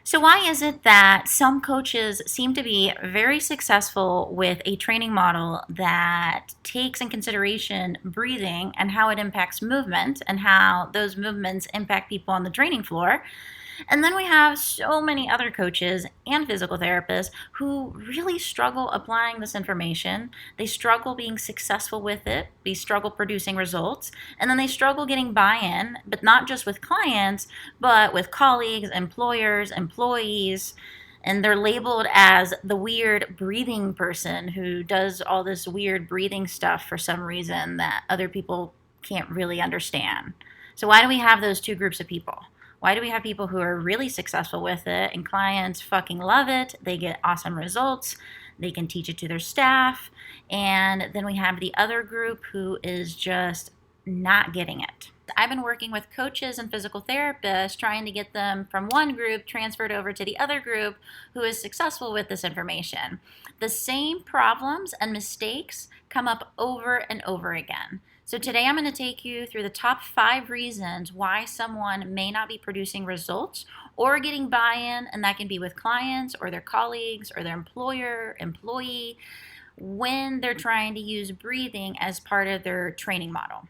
So, why is it that some coaches seem to be very successful with a training model that takes in consideration breathing and how it impacts movement and how those movements impact people on the training floor? And then we have so many other coaches and physical therapists who really struggle applying this information. They struggle being successful with it. They struggle producing results. And then they struggle getting buy in, but not just with clients, but with colleagues, employers, employees. And they're labeled as the weird breathing person who does all this weird breathing stuff for some reason that other people can't really understand. So, why do we have those two groups of people? Why do we have people who are really successful with it and clients fucking love it? They get awesome results. They can teach it to their staff. And then we have the other group who is just not getting it. I've been working with coaches and physical therapists trying to get them from one group transferred over to the other group who is successful with this information. The same problems and mistakes come up over and over again. So today I'm going to take you through the top 5 reasons why someone may not be producing results or getting buy-in, and that can be with clients or their colleagues or their employer, employee, when they're trying to use breathing as part of their training model.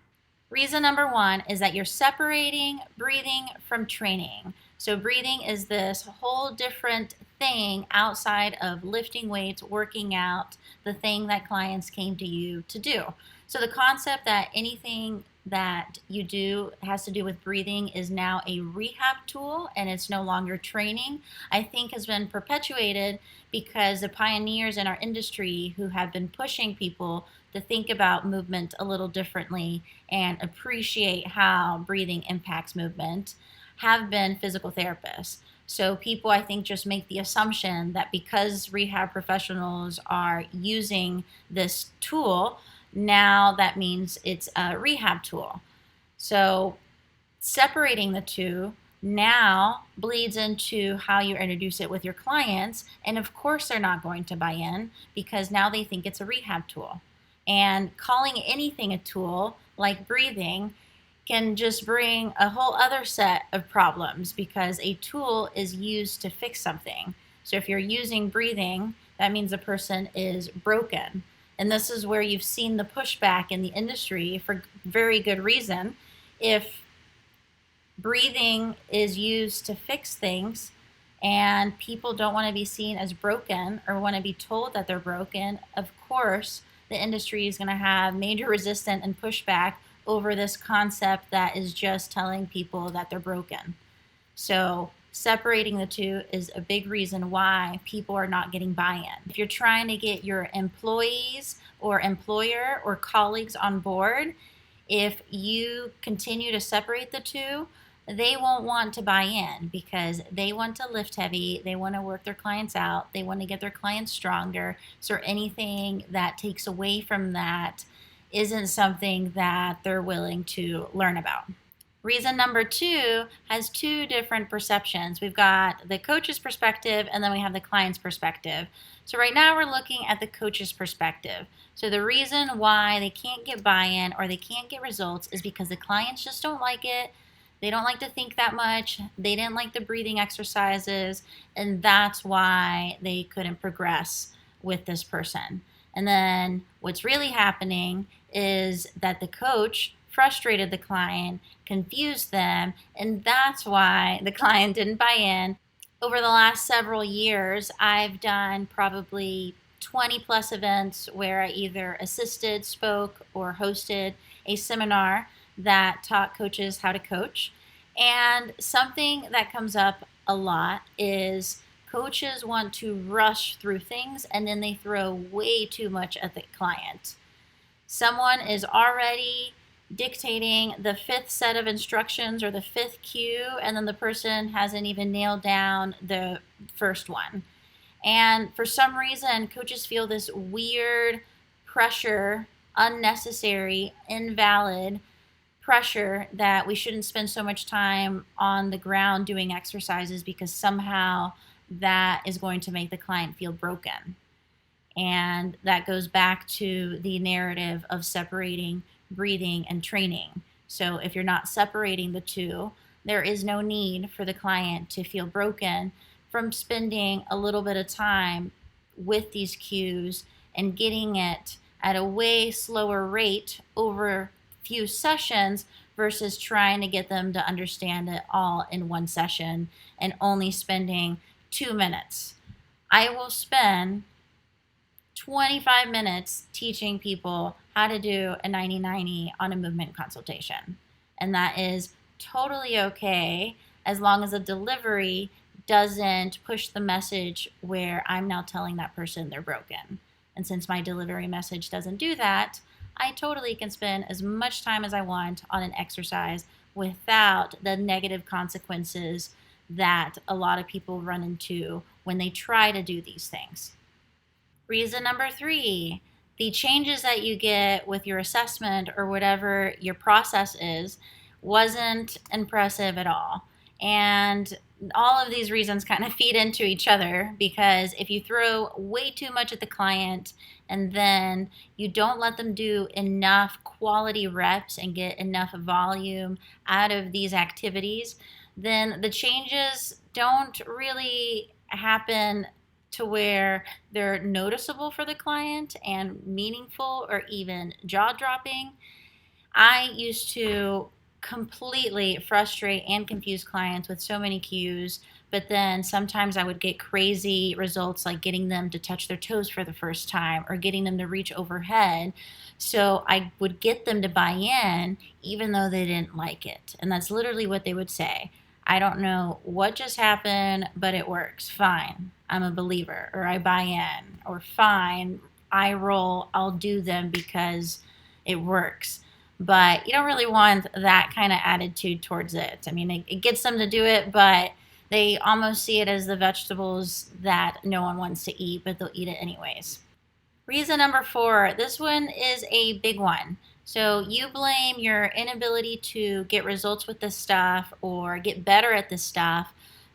Reason number 1 is that you're separating breathing from training. So breathing is this whole different thing outside of lifting weights, working out, the thing that clients came to you to do. So the concept that anything that you do has to do with breathing is now a rehab tool and it's no longer training, I think has been perpetuated because the pioneers in our industry who have been pushing people to think about movement a little differently and appreciate how breathing impacts movement have been physical therapists. So people, I think, just make the assumption that because rehab professionals are using this tool, now that means it's a rehab tool. So separating the two now bleeds into how you introduce it with your clients. And of course, they're not going to buy in because now they think it's a rehab tool. And calling anything a tool, like breathing, can just bring a whole other set of problems because a tool is used to fix something. So if you're using breathing, that means the person is broken. And this is where you've seen the pushback in the industry for very good reason. If breathing is used to fix things and people don't want to be seen as broken or want to be told that they're broken, of course, the industry is going to have major resistance and pushback over this concept that is just telling people that they're broken. So separating the two is a big reason why people are not getting buy-in. If you're trying to get your employees or employer or colleagues on board, if you continue to separate the two, they won't want to buy in because they want to lift heavy, they want to work their clients out, they want to get their clients stronger. So anything that takes away from that isn't something that they're willing to learn about. Reason number 2 has 2 different perceptions. We've got the coach's perspective and then we have the client's perspective. So right now we're looking at the coach's perspective. So the reason why they can't get buy-in or they can't get results is because the clients just don't like it. They don't like to think that much. They didn't like the breathing exercises, and that's why they couldn't progress with this person. And then what's really happening is that the coach frustrated the client, confused them, and that's why the client didn't buy in. Over the last several years, I've done probably 20 plus events where I either assisted, spoke, or hosted a seminar that taught coaches how to coach. And something that comes up a lot is coaches want to rush through things and then they throw way too much at the client. Someone is already dictating the 5th set of instructions or the 5th cue, and then the person hasn't even nailed down the first one. And for some reason, coaches feel this weird pressure, unnecessary, invalid pressure that we shouldn't spend so much time on the ground doing exercises because somehow that is going to make the client feel broken. And that goes back to the narrative of separating breathing and training. So if you're not separating the two, there is no need for the client to feel broken from spending a little bit of time with these cues and getting it at a way slower rate over a few sessions versus trying to get them to understand it all in one session and only spending 2 minutes. I will spend 25 minutes teaching people how to do a 90-90 on a movement consultation. And that is totally okay as long as the delivery doesn't push the message where I'm now telling that person they're broken. And since my delivery message doesn't do that, I totally can spend as much time as I want on an exercise without the negative consequences that a lot of people run into when they try to do these things. Reason number 3, the changes that you get with your assessment or whatever your process is wasn't impressive at all. And all of these reasons kind of feed into each other, because if you throw way too much at the client and then you don't let them do enough quality reps and get enough volume out of these activities, then the changes don't really happen to where they're noticeable for the client and meaningful or even jaw dropping. I used to completely frustrate and confuse clients with so many cues, but then sometimes I would get crazy results like getting them to touch their toes for the first time or getting them to reach overhead. So I would get them to buy in even though they didn't like it. And that's literally what they would say. I don't know what just happened, but it works. Fine. I'm a believer, or I buy in, or fine, I roll, I'll do them because it works. But you don't really want that kind of attitude towards it. I mean, it gets them to do it, but they almost see it as the vegetables that no one wants to eat, but they'll eat it anyways. Reason number 4, this one is a big one. So you blame your inability to get results with this stuff or get better at this stuff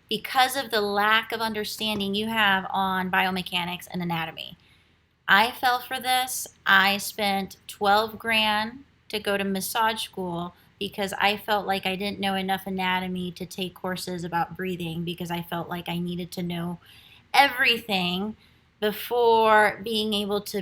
because of the lack of understanding you have on biomechanics and anatomy. I fell for this. I spent 12 grand to go to massage school because I felt like I didn't know enough anatomy to take courses about breathing, because I felt like I needed to know everything before being able to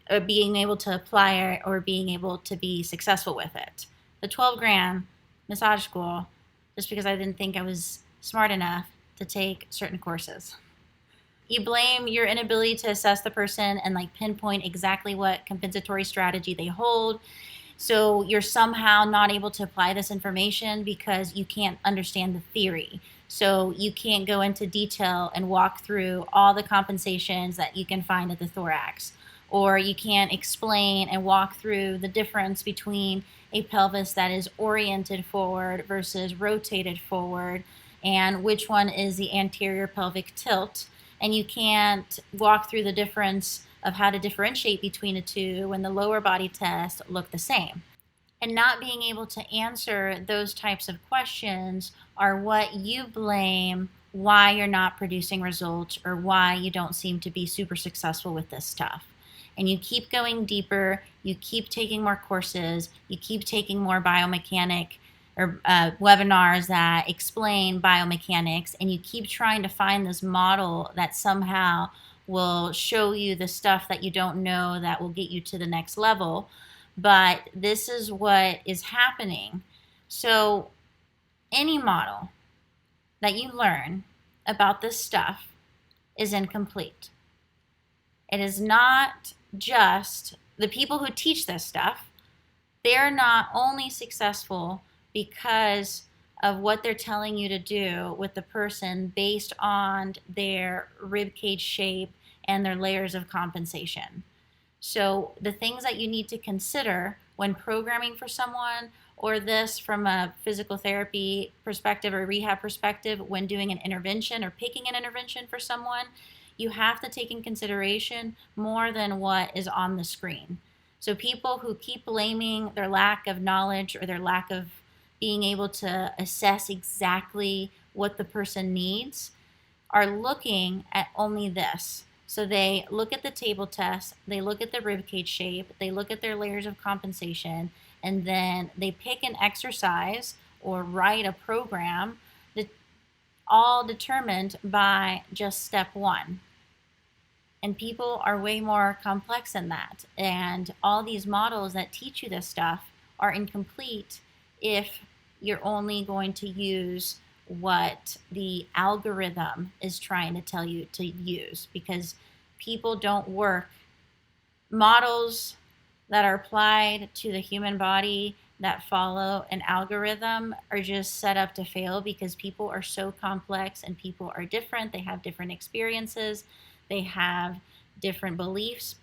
apply it or being able to be successful with it. The 12 grand massage school, just because I didn't think I was smart enough to take certain courses. You blame your inability to assess the person and like pinpoint exactly what compensatory strategy they hold. So you're somehow not able to apply this information because you can't understand the theory. So you can't go into detail and walk through all the compensations that you can find at the thorax. Or you can't explain and walk through the difference between a pelvis that is oriented forward versus rotated forward, and which one is the anterior pelvic tilt. And you can't walk through the difference of how to differentiate between the two when the lower body tests look the same. And not being able to answer those types of questions are what you blame why you're not producing results or why you don't seem to be super successful with this stuff. And you keep going deeper, you keep taking more courses, you keep taking more biomechanic or webinars that explain biomechanics, and you keep trying to find this model that somehow will show you the stuff that you don't know that will get you to the next level. But this is what is happening. So any model that you learn about this stuff is incomplete. It is not just the people who teach this stuff. They're not only successful because of what they're telling you to do with the person based on their rib cage shape and their layers of compensation. So the things that you need to consider when programming for someone, or this from a physical therapy perspective or rehab perspective, when doing an intervention or picking an intervention for someone, you have to take in consideration more than what is on the screen. So people who keep blaming their lack of knowledge or their lack of being able to assess exactly what the person needs are looking at only this. So they look at the table test, they look at the ribcage shape, they look at their layers of compensation, and then they pick an exercise or write a program that all determined by just step one. And people are way more complex than that. And all these models that teach you this stuff are incomplete if you're only going to use what the algorithm is trying to tell you to use, because people don't work. Models that are applied to the human body that follow an algorithm are just set up to fail, because people are so complex and people are different. They have different experiences, they have different beliefs,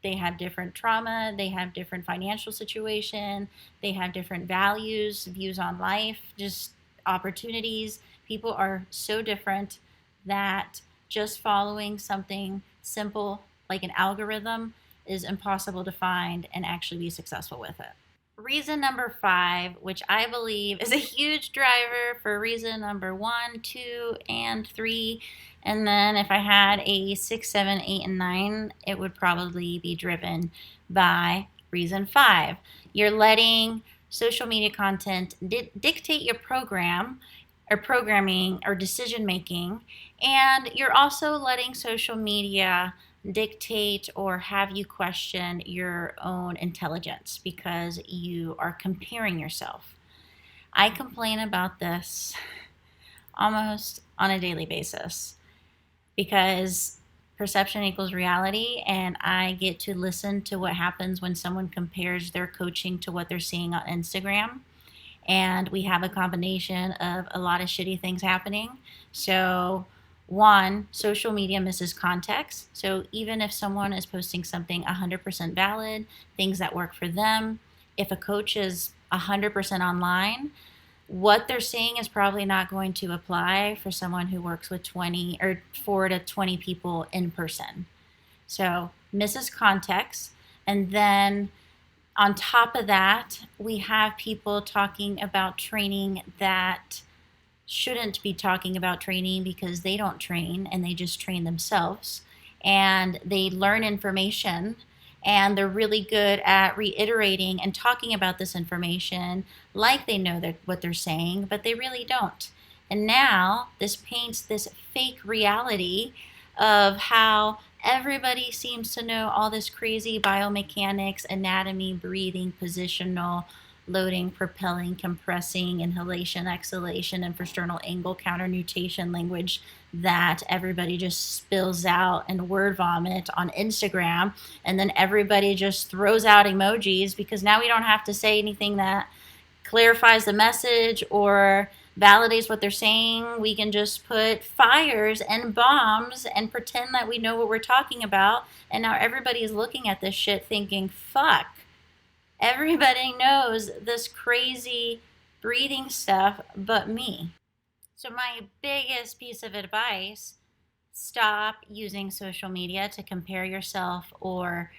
they have different trauma, they have different financial situation, they have different values, views on life, just opportunities. People are so different that just following something simple like an algorithm is impossible to find and actually be successful with it. Reason number 5, which I believe is a huge driver for reason number 1, 2, and 3. And then if I had a 6, 7, 8, and 9, it would probably be driven by reason 5. You're letting social media content dictate your program or programming or decision making, and you're also letting social media dictate or have you question your own intelligence because you are comparing yourself. I complain about this almost on a daily basis because perception equals reality, and I get to listen to what happens when someone compares their coaching to what they're seeing on Instagram. And we have a combination of a lot of shitty things happening. So, one, social media misses context. So, even if someone is posting something 100% valid, things that work for them, if a coach is 100% online, what they're saying is probably not going to apply for someone who works with 20 or 4 to 20 people in person. So, misses context. And then on top of that, we have people talking about training that shouldn't be talking about training because they don't train and they just train themselves. And they learn information and they're really good at reiterating and talking about this information like they know what they're saying, but they really don't. And now this paints this fake reality of how everybody seems to know all this crazy biomechanics, anatomy, breathing, positional, loading, propelling, compressing, inhalation, exhalation, infrasternal angle, counter nutation language that everybody just spills out and word vomit on Instagram. And then everybody just throws out emojis because now we don't have to say anything that clarifies the message or validates what they're saying. We can just put fires and bombs and pretend that we know what we're talking about. And now everybody is looking at this shit thinking, fuck, everybody knows this crazy breathing stuff but me. So my biggest piece of advice, stop using social media to compare yourself or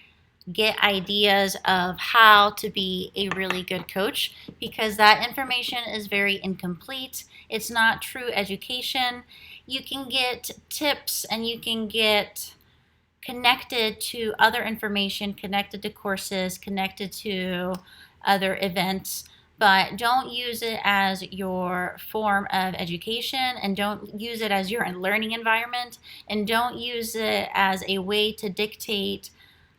get ideas of how to be a really good coach, because that information is very incomplete. It's not true education. You can get tips and you can get connected to other information, connected to courses, connected to other events, but don't use it as your form of education, and don't use it as your learning environment, and don't use it as a way to dictate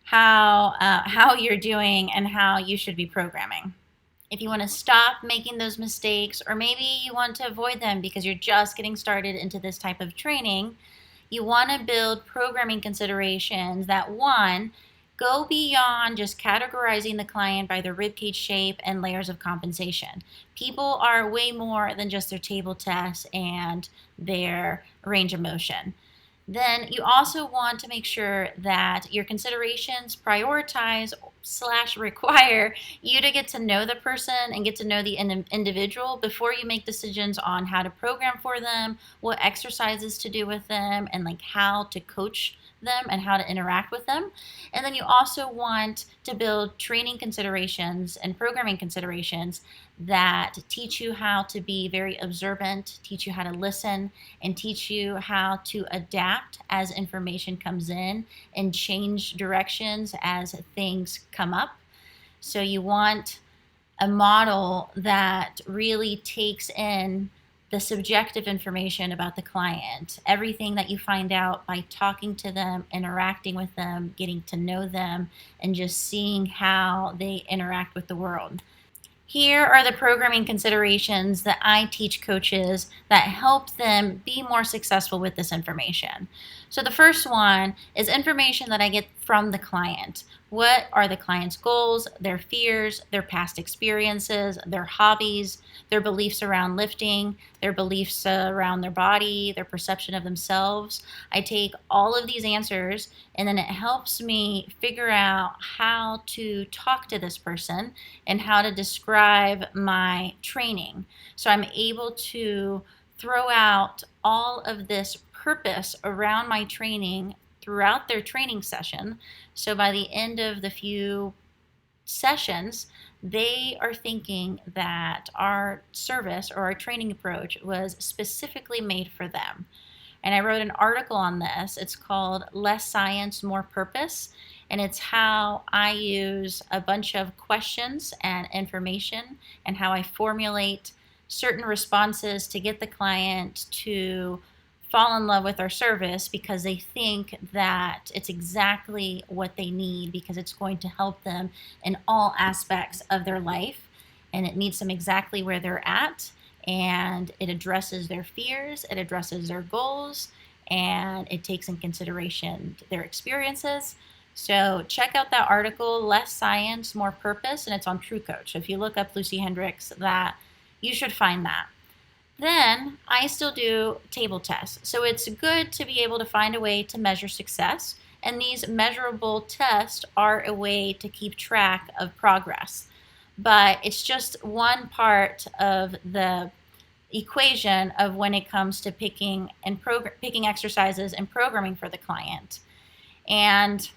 how you're doing and how you should be programming. If you want to stop making those mistakes, or maybe you want to avoid them because you're just getting started into this type of training, you want to build programming considerations that, one, go beyond just categorizing the client by their ribcage shape and layers of compensation. People are way more than just their table test and their range of motion. Then you also want to make sure that your considerations prioritize / require you to get to know the person and get to know the individual before you make decisions on how to program for them, what exercises to do with them, and like how to coach them and how to interact with them. And then you also want to build training considerations and programming considerations that teach you how to be very observant, teach you how to listen, and teach you how to adapt as information comes in and change directions as things come up. So you want a model that really takes in the subjective information about the client, everything that you find out by talking to them, interacting with them, getting to know them, and just seeing how they interact with the world. Here are the programming considerations that I teach coaches that help them be more successful with this information. So the first one is information that I get from the client. What are the client's goals, their fears, their past experiences, their hobbies, their beliefs around lifting, their beliefs around their body, their perception of themselves? I take all of these answers and then it helps me figure out how to talk to this person and how to describe my training. So I'm able to throw out all of this purpose around my training throughout their training session. So by the end of the few sessions, they are thinking that our service or our training approach was specifically made for them. And I wrote an article on this. It's called Less Science, More Purpose. And it's how I use a bunch of questions and information and how I formulate certain responses to get the client to fall in love with our service because they think that it's exactly what they need because it's going to help them in all aspects of their life and it meets them exactly where they're at and it addresses their fears, it addresses their goals, and it takes in consideration their experiences. So check out that article, Less Science, More Purpose, and it's on TrueCoach. So if you look up Lucy Hendricks, that you should find that. Then I still do table tests. So it's good to be able to find a way to measure success. And these measurable tests are a way to keep track of progress. But it's just one part of the equation of when it comes to picking exercises and programming for the client. And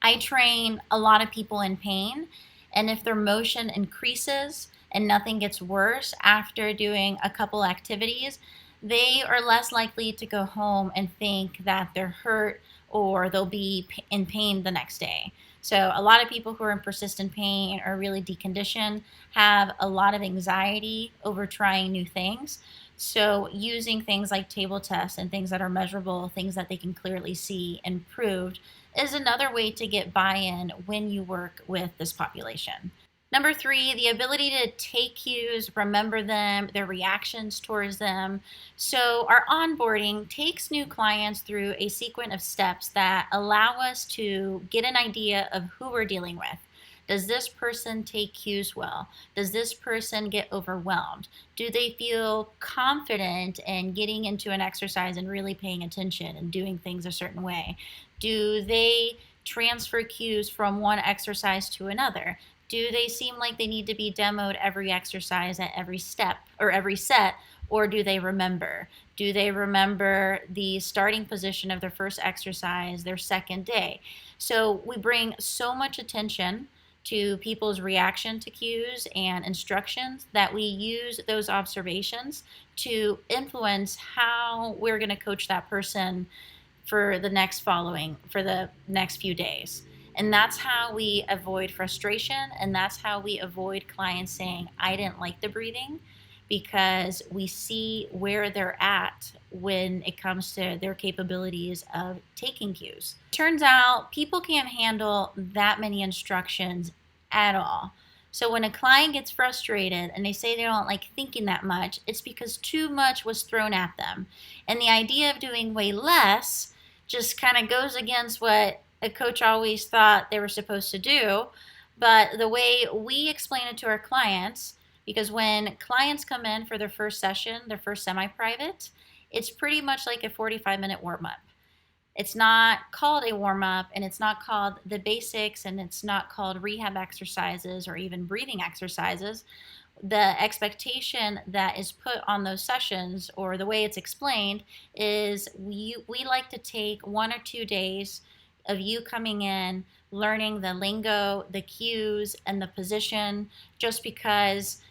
I train a lot of people in pain, and if their motion increases and nothing gets worse after doing a couple activities, they are less likely to go home and think that they're hurt or they'll be in pain the next day. So a lot of people who are in persistent pain or really deconditioned have a lot of anxiety over trying new things. So using things like table tests and things that are measurable, things that they can clearly see improved, is another way to get buy-in when you work with this population. Number 3, the ability to take cues, remember them, their reactions towards them. So our onboarding takes new clients through a sequence of steps that allow us to get an idea of who we're dealing with. Does this person take cues well? Does this person get overwhelmed? Do they feel confident in getting into an exercise and really paying attention and doing things a certain way? Do they transfer cues from one exercise to another? Do they seem like they need to be demoed every exercise at every step or every set, or do they remember? Do they remember the starting position of their first exercise, their second day? So we bring so much attention to people's reaction to cues and instructions that we use those observations to influence how we're going to coach that person for the next few days. And that's how we avoid frustration, and that's how we avoid clients saying, I didn't like the breathing, because we see where they're at when it comes to their capabilities of taking cues. Turns out people can't handle that many instructions at all. So when a client gets frustrated and they say they don't like thinking that much, it's because too much was thrown at them. And the idea of doing way less just kind of goes against what a coach always thought they were supposed to do. But the way we explain it to our clients, because when clients come in for their first session, their first semi-private, it's pretty much like a 45-minute warm-up. It's not called a warm-up, and it's not called the basics, and it's not called rehab exercises or even breathing exercises. The expectation that is put on those sessions, or the way it's explained, is we like to take 1 or 2 days of you coming in, learning the lingo, the cues, and the position, just because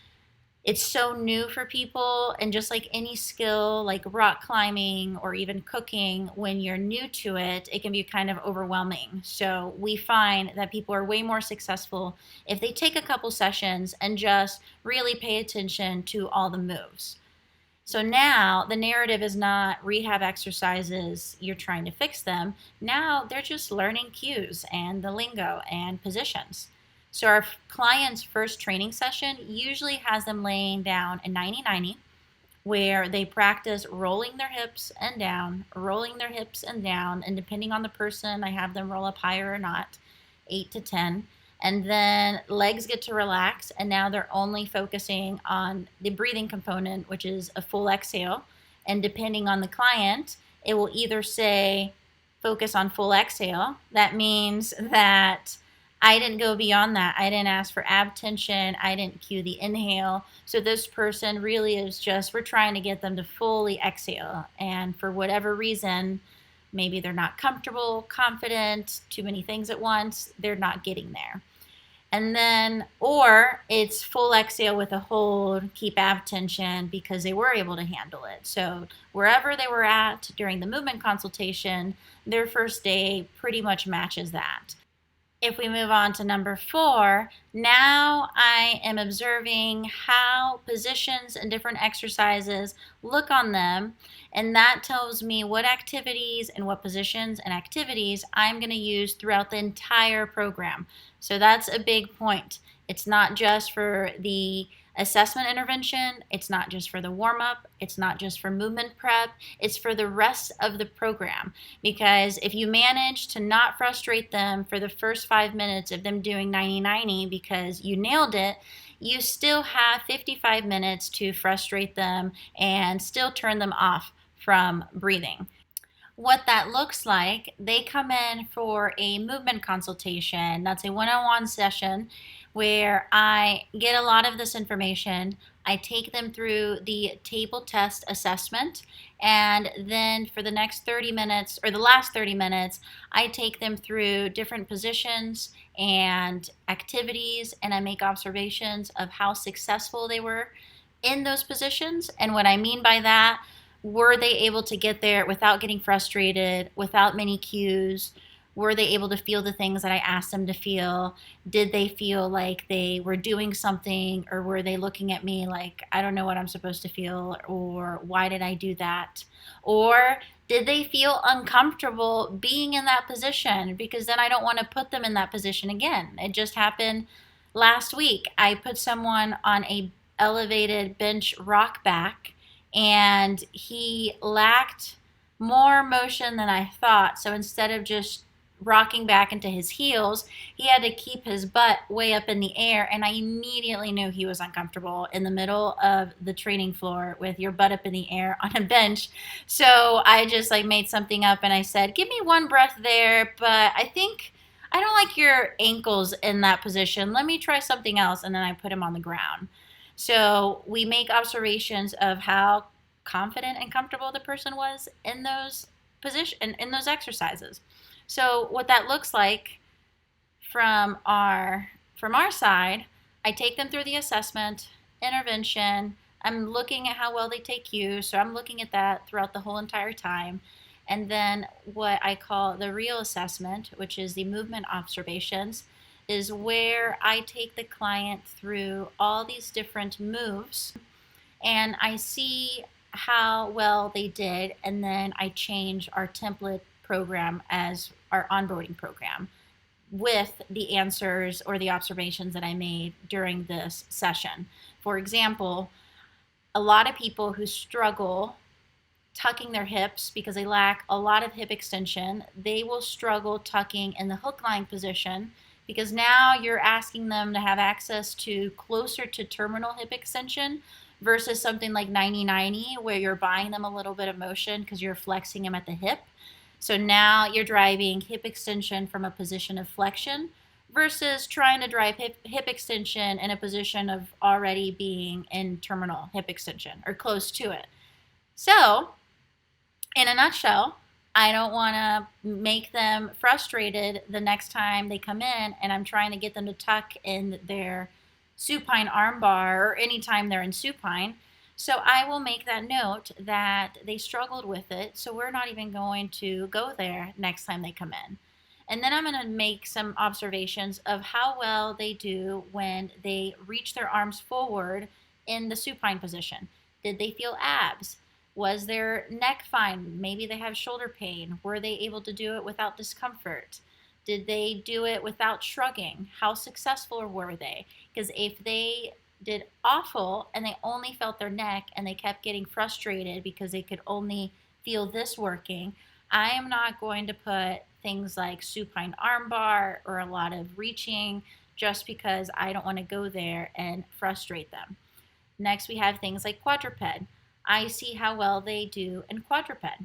it's so new for people. And just like any skill, like rock climbing or even cooking, when you're new to it, it can be kind of overwhelming. So we find that people are way more successful if they take a couple sessions and just really pay attention to all the moves. So now the narrative is not rehab exercises, you're trying to fix them. Now they're just learning cues and the lingo and positions. So our client's first training session usually has them laying down a 90-90, where they practice rolling their hips and down, rolling their hips and down, and depending on the person, I have them roll up higher or not, 8 to 10. And then legs get to relax, and now they're only focusing on the breathing component, which is a full exhale. And depending on the client, it will either say focus on full exhale. That means that I didn't go beyond that. I didn't ask for ab tension. I didn't cue the inhale. So this person really is just, we're trying to get them to fully exhale. And for whatever reason, maybe they're not comfortable, confident, too many things at once, they're not getting there. And then, or it's full exhale with a hold, keep ab tension because they were able to handle it. So wherever they were at during the movement consultation, their first day pretty much matches that. If we move on to number 4, now I am observing how positions and different exercises look on them, and that tells me what activities and what positions and activities I'm going to use throughout the entire program. So that's a big point. It's not just for the assessment intervention, it's not just for the warm-up, it's not just for movement prep, it's for the rest of the program. Because if you manage to not frustrate them for the first 5 minutes of them doing 90-90 because you nailed it, you still have 55 minutes to frustrate them and still turn them off from breathing. What that looks like, they come in for a movement consultation. That's a one-on-one session where I get a lot of this information. I take them through the table test assessment, and then for the next 30 minutes, or the last 30 minutes, I take them through different positions and activities, and I make observations of how successful they were in those positions. And what I mean by that, were they able to get there without getting frustrated, without many cues? Were they able to feel the things that I asked them to feel? Did they feel like they were doing something, or were they looking at me like, I don't know what I'm supposed to feel, or why did I do that? Or did they feel uncomfortable being in that position? Because then I don't want to put them in that position again. It just happened last week. I put someone on a elevated bench rock back, and he lacked more motion than I thought. So instead of just rocking back into his heels, he had to keep his butt way up in the air, and I immediately knew he was uncomfortable in the middle of the training floor with your butt up in the air on a bench. So I just made something up, and I said, give me one breath there, but I think I don't like your ankles in that position. Let me try something else. And then I put him on the ground. So we make observations of how confident and comfortable the person was in those in those exercises. So what that looks like from our side, I take them through the assessment, intervention. I'm looking at how well they take cues, so I'm looking at that throughout the whole entire time. And then what I call the real assessment, which is the movement observations, is where I take the client through all these different moves and I see how well they did, and then I change our template program as our onboarding program with the answers or the observations that I made during this session. For example, a lot of people who struggle tucking their hips because they lack a lot of hip extension, they will struggle tucking in the hook line position, because now you're asking them to have access to closer to terminal hip extension versus something like 90-90 where you're buying them a little bit of motion because you're flexing them at the hip. So now you're driving hip extension from a position of flexion versus trying to drive hip extension in a position of already being in terminal hip extension or close to it. So in a nutshell, I don't want to make them frustrated the next time they come in and I'm trying to get them to tuck in their supine armbar or anytime they're in supine. So I will make that note that they struggled with it, so we're not even going to go there next time they come in. And then I'm going to make some observations of how well they do when they reach their arms forward in the supine position. Did they feel abs? Was their neck fine? Maybe they have shoulder pain. Were they able to do it without discomfort? Did they do it without shrugging? How successful were they? Because if they did awful and they only felt their neck and they kept getting frustrated because they could only feel this working, I am not going to put things like supine armbar or a lot of reaching just because I don't want to go there and frustrate them. Next, we have things like quadruped. I see how well they do in quadruped.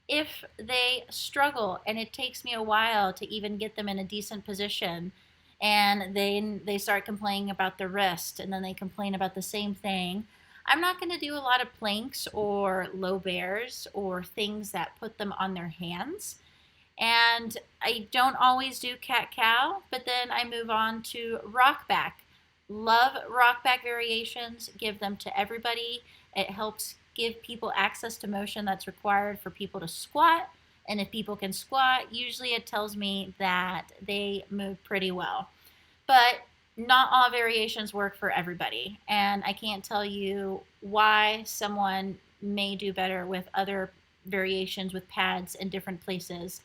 If they struggle and it takes me a while to even get them in a decent position, and then they start complaining about the wrist, and then they complain about the same thing, I'm not going to do a lot of planks or low bears or things that put them on their hands. And I don't always do cat cow, but then I move on to rock back. Love rock back variations, give them to everybody. It helps give people access to motion that's required for people to squat. And if people can squat, usually it tells me that they move pretty well. But not all variations work for everybody. And I can't tell you why someone may do better with other variations with pads in different places.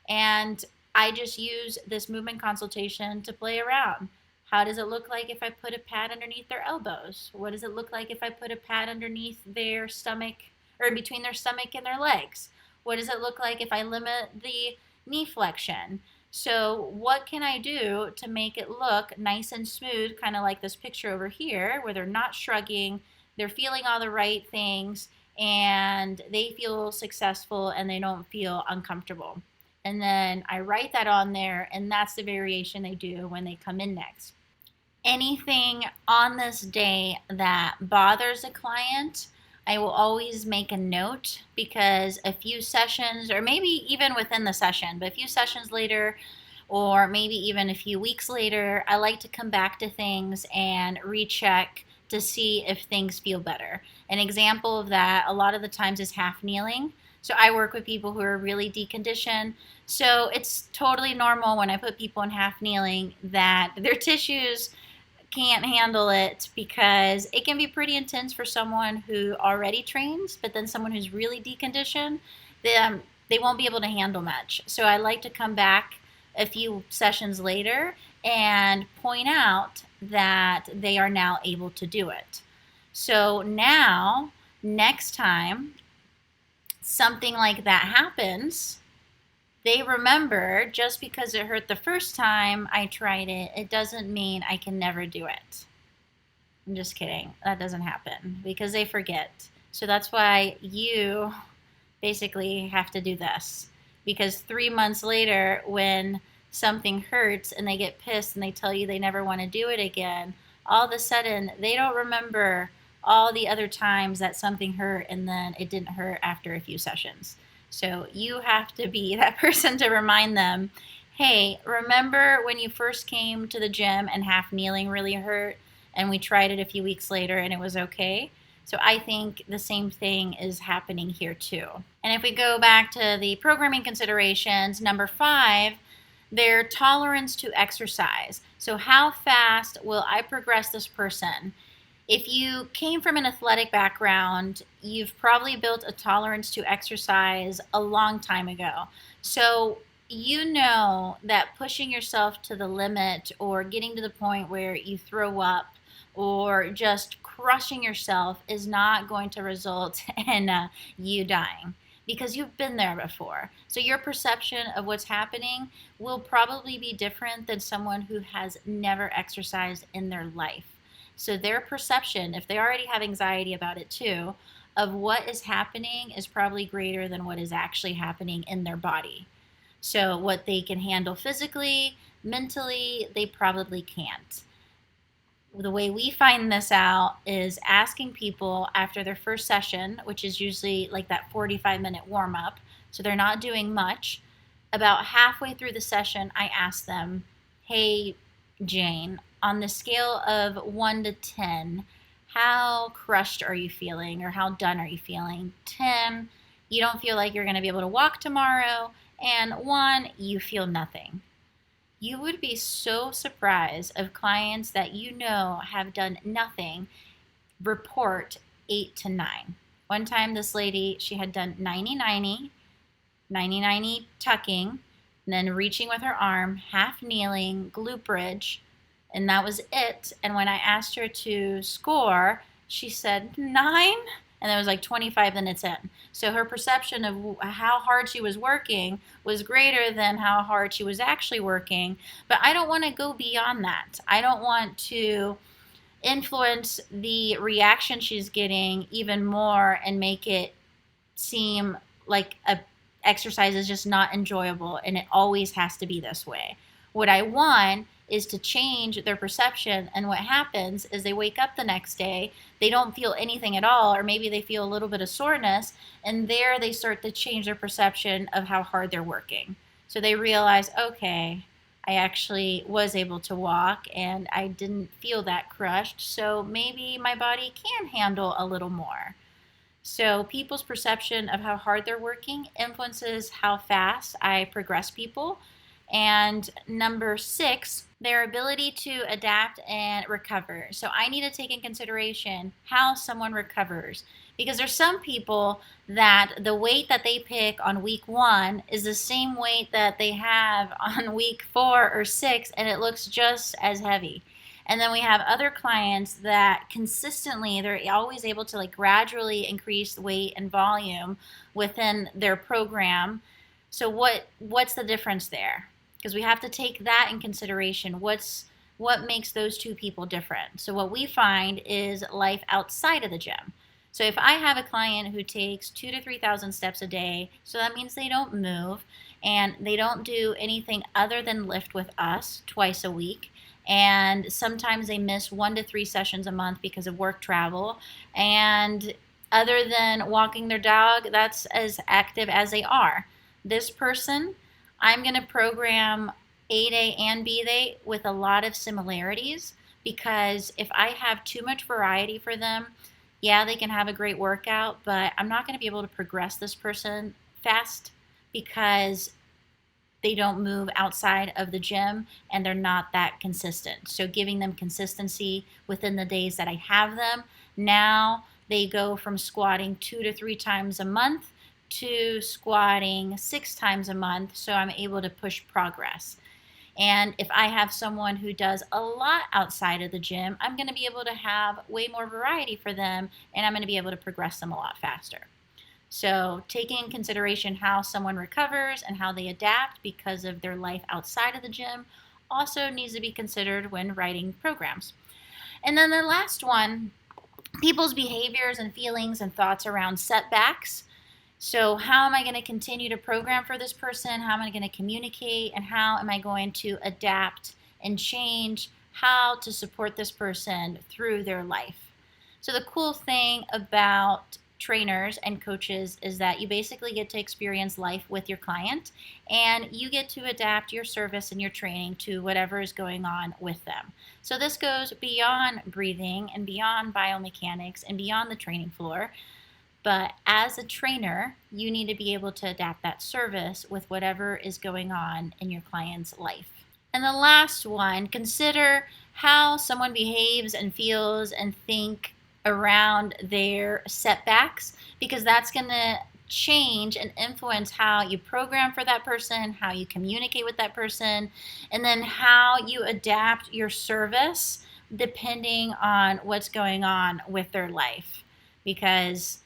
And I just use this movement consultation to play around. How does it look like if I put a pad underneath their elbows? What does it look like if I put a pad underneath their stomach or in between their stomach and their legs? What does it look like if I limit the knee flexion? So what can I do to make it look nice and smooth, kind of like this picture over here, where they're not shrugging, they're feeling all the right things, and they feel successful and they don't feel uncomfortable. And then I write that on there, and that's the variation they do when they come in next. Anything on this day that bothers a client, I will always make a note, because a few sessions, or maybe even within the session, but a few sessions later, or maybe even a few weeks later, I like to come back to things and recheck to see if things feel better. An example of that a lot of the times is half kneeling. So I work with people who are really deconditioned. So it's totally normal when I put people in half kneeling that their tissues can't handle it, because it can be pretty intense for someone who already trains, but then someone who's really deconditioned, they won't be able to handle much. So I like to come back a few sessions later and point out that they are now able to do it. So now, next time something like that happens, they remember, just because it hurt the first time I tried it, it doesn't mean I can never do it. I'm just kidding. That doesn't happen, because they forget. So that's why you basically have to do this. Because 3 months later, when something hurts and they get pissed and they tell you they never want to do it again, all of a sudden they don't remember all the other times that something hurt and then it didn't hurt after a few sessions. So you have to be that person to remind them, hey, remember when you first came to the gym and half kneeling really hurt, and we tried it a few weeks later and it was okay? So I think the same thing is happening here too. And if we go back to the programming considerations, number 5, their tolerance to exercise. So how fast will I progress this person? If you came from an athletic background, you've probably built a tolerance to exercise a long time ago. So you know that pushing yourself to the limit, or getting to the point where you throw up, or just crushing yourself, is not going to result in you dying, because you've been there before. So your perception of what's happening will probably be different than someone who has never exercised in their life. So their perception, if they already have anxiety about it too, of what is happening is probably greater than what is actually happening in their body. So what they can handle physically, mentally, they probably can't. The way we find this out is asking people after their first session, which is usually like that 45-minute warm-up, so they're not doing much. About halfway through the session, I ask them, hey, Jane, on the scale of 1 to 10, how crushed are you feeling, or how done are you feeling? 10, you don't feel like you're going to be able to walk tomorrow, and 1, you feel nothing. You would be so surprised of clients that you know have done nothing report 8 to 9. One time this lady, she had done 90-90, 90-90 tucking, and then reaching with her arm, half kneeling, glute bridge, and that was it. And when I asked her to score, she said 9, and that was like 25 minutes in. So her perception of how hard she was working was greater than how hard she was actually working. But I don't want to go beyond that. I don't want to influence the reaction she's getting even more and make it seem like a exercise is just not enjoyable and it always has to be this way. What I want is to change their perception, and what happens is they wake up the next day, they don't feel anything at all, or maybe they feel a little bit of soreness, and there they start to change their perception of how hard they're working. So they realize, okay, I actually was able to walk and I didn't feel that crushed, so maybe my body can handle a little more. So people's perception of how hard they're working influences how fast I progress people. And number 6, their ability to adapt and recover. So I need to take in consideration how someone recovers, because there's some people that the weight that they pick on week 1 is the same weight that they have on week 4 or 6, and it looks just as heavy. And then we have other clients that consistently, they're always able to like gradually increase weight and volume within their program. So what's the difference there? Because we have to take that in consideration. What makes those two people different? So what we find is life outside of the gym. So if I have a client who takes 2,000 to 3,000 steps a day, so that means they don't move and they don't do anything other than lift with us twice a week. And sometimes they miss 1 to 3 sessions a month because of work travel. And other than walking their dog, that's as active as they are. This person, I'm going to program A day and B day with a lot of similarities, because if I have too much variety for them, yeah, they can have a great workout, but I'm not going to be able to progress this person fast because they don't move outside of the gym and they're not that consistent. So giving them consistency within the days that I have them, now they go from squatting 2 to 3 times a month to squatting 6 times a month, so I'm able to push progress. And if I have someone who does a lot outside of the gym, I'm going to be able to have way more variety for them, and I'm going to be able to progress them a lot faster. So taking in consideration how someone recovers and how they adapt because of their life outside of the gym also needs to be considered when writing programs. And then the last one, people's behaviors and feelings and thoughts around setbacks. So how am I going to continue to program for this person? How am I going to communicate? And how am I going to adapt and change how to support this person through their life? So the cool thing about trainers and coaches is that you basically get to experience life with your client, and you get to adapt your service and your training to whatever is going on with them. So this goes beyond breathing and beyond biomechanics and beyond the training floor. But as a trainer, you need to be able to adapt that service with whatever is going on in your client's life. And the last one, consider how someone behaves and feels and think around their setbacks, because that's going to change and influence how you program for that person, how you communicate with that person, and then how you adapt your service depending on what's going on with their life. Because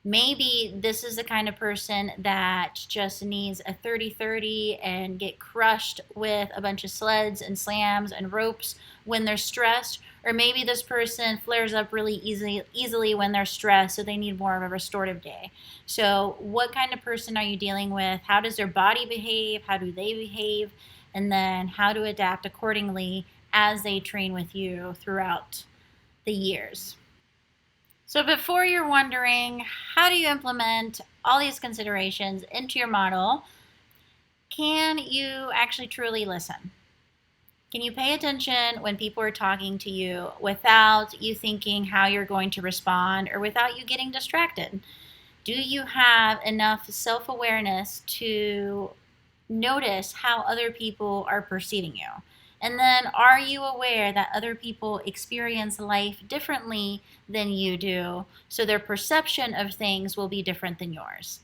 maybe this is the kind of person that just needs a 30-30 and get crushed with a bunch of sleds and slams and ropes when they're stressed. Or maybe this person flares up really easily when they're stressed, so they need more of a restorative day. So what kind of person are you dealing with? How does their body behave? How do they behave? And then how to adapt accordingly as they train with you throughout the years. So before you're wondering, how do you implement all these considerations into your model, can you actually truly listen? Can you pay attention when people are talking to you without you thinking how you're going to respond or without you getting distracted? Do you have enough self-awareness to notice how other people are perceiving you? And then, are you aware that other people experience life differently than you do, so their perception of things will be different than yours?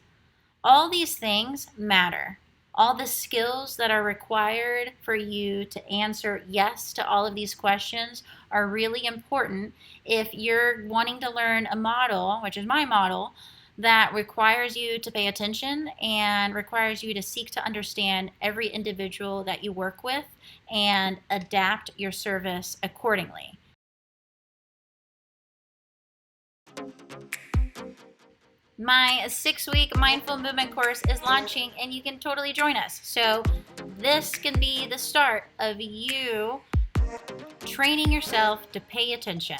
All these things matter. All the skills that are required for you to answer yes to all of these questions are really important if you're wanting to learn a model, which is my model, that requires you to pay attention and requires you to seek to understand every individual that you work with and adapt your service accordingly. My 6 week mindful movement course is launching and you can totally join us. So, this can be the start of you training yourself to pay attention.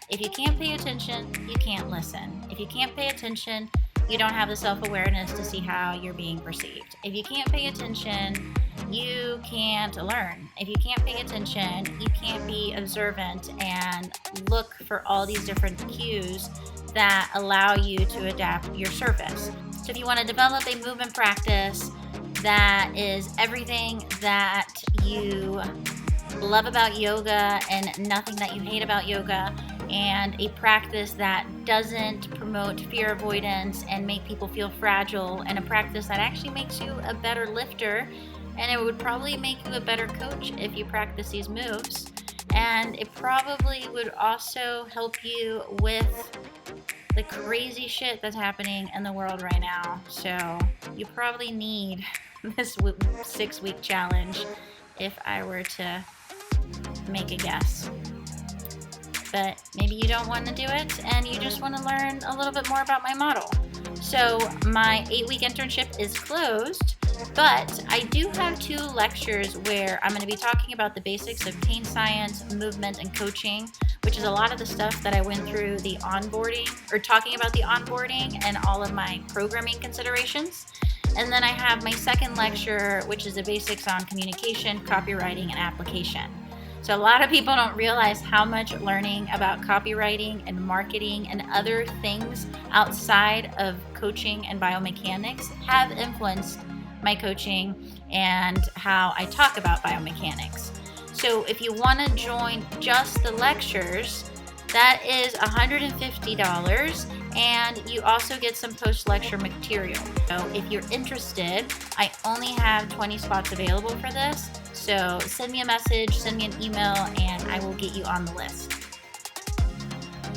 If you can't pay attention, you can't listen. If you can't pay attention, you don't have the self awareness to see how you're being perceived. If you can't pay attention, you can't learn. If you can't pay attention, you can't be observant and look for all these different cues that allow you to adapt your service. So, if you want to develop a movement practice that is everything that you love about yoga and nothing that you hate about yoga, and a practice that doesn't promote fear avoidance and make people feel fragile, and a practice that actually makes you a better lifter, and it would probably make you a better coach if you practice these moves, and it probably would also help you with the crazy shit that's happening in the world right now. So you probably need this 6 week challenge if I were to make a guess. But maybe you don't want to do it and you just want to learn a little bit more about my model. So my 8-week internship is closed, but I do have 2 lectures where I'm going to be talking about the basics of pain science, movement, and coaching, which is a lot of the stuff that I went through the onboarding, or talking about the onboarding and all of my programming considerations. And then I have my second lecture, which is the basics on communication, copywriting, and application. So a lot of people don't realize how much learning about copywriting and marketing and other things outside of coaching and biomechanics have influenced my coaching and how I talk about biomechanics. So if you want to join just the lectures, that is $150, and you also get some post-lecture material. So if you're interested, I only have 20 spots available for this. So send me a message, send me an email, and I will get you on the list.